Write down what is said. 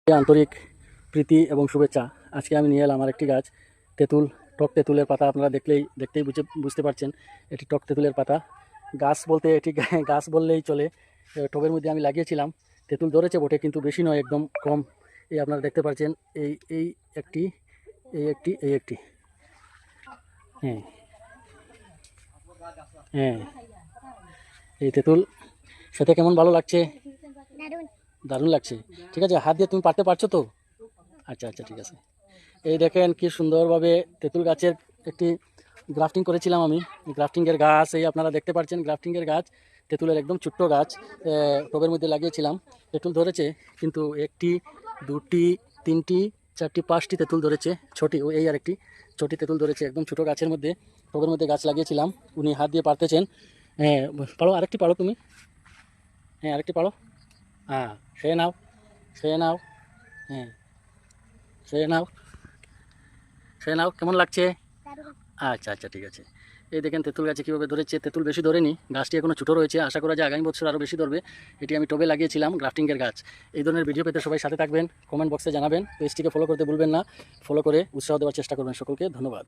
আন্তরিক প্রীতি এবং শুভেচ্ছা। আজকে আমি নিয়ে এলাম আমার একটি গাছ তেঁতুল, টক তেঁতুলের পাতা। আপনারা দেখতেই বুঝতে পারছেন এটি টক তেঁতুলের পাতা। গাছ বলতে এটি গাছ বললেই চলে। টবের মধ্যে আমি লাগিয়েছিলাম, তেঁতুল ধরেছে বটে কিন্তু বেশি নয়, একদম কম। এই আপনারা দেখতে পাচ্ছেন, এই এই একটি এই একটি হ্যাঁ হ্যাঁ এই তেঁতুল খেতে কেমন ভালো লাগছে? দারুণ লাগছে। ঠিক আছে, হাত দিয়ে তুমি পারতে পারছো তো? আচ্ছা আচ্ছা, ঠিক আছে। এই দেখেন কি সুন্দরভাবে তেঁতুল গাছের একটি গ্রাফটিং করেছিলাম আমি। গ্রাফটিংয়ের গাছ এই আপনারা দেখতে পাচ্ছেন, গ্রাফটিংয়ের গাছ তেঁতুলের একদম ছোট্ট গাছ টবের মধ্যে লাগিয়েছিলাম। তেঁতুল ধরেছে কিন্তু একটি, দুটি, তিনটি, চারটি, পাঁচটি তেঁতুল ধরেছে। ছোটি এই আর একটি ছোটি তেঁতুল ধরেছে একদম ছোটো গাছের মধ্যে। টবের মধ্যে গাছ লাগিয়েছিলাম, উনি হাত দিয়ে পারতেছেন। হ্যাঁ, পারো, আরেকটি পারো তুমি। হ্যাঁ, আরেকটি পারো। হ্যাঁ, খেয়ে নাও, খেয়ে নাও। হ্যাঁ, খেয়ে নাও, খেয়ে নাও। কেমন লাগছে? আচ্ছা আচ্ছা, ঠিক আছে। এই দেখেন তেঁতুল গাছে কীভাবে ধরেছে। তেঁতুল বেশি ধরেনি, গাছটি এখনও ছোটো রয়েছে। আশা করা যায় আগামী বছর আরও বেশি ধরবে। এটি আমি টবে লাগিয়েছিলাম, গ্রাফটিংয়ের গাছ। এই ধরনের ভিডিও পেতে সবাই সাথে থাকবেন, কমেন্ট বক্সে জানাবেন। পেজটিকে ফলো করতে ভুলবেন না। ফলো করে উৎসাহ দেওয়ার চেষ্টা করবেন। সকলকে ধন্যবাদ।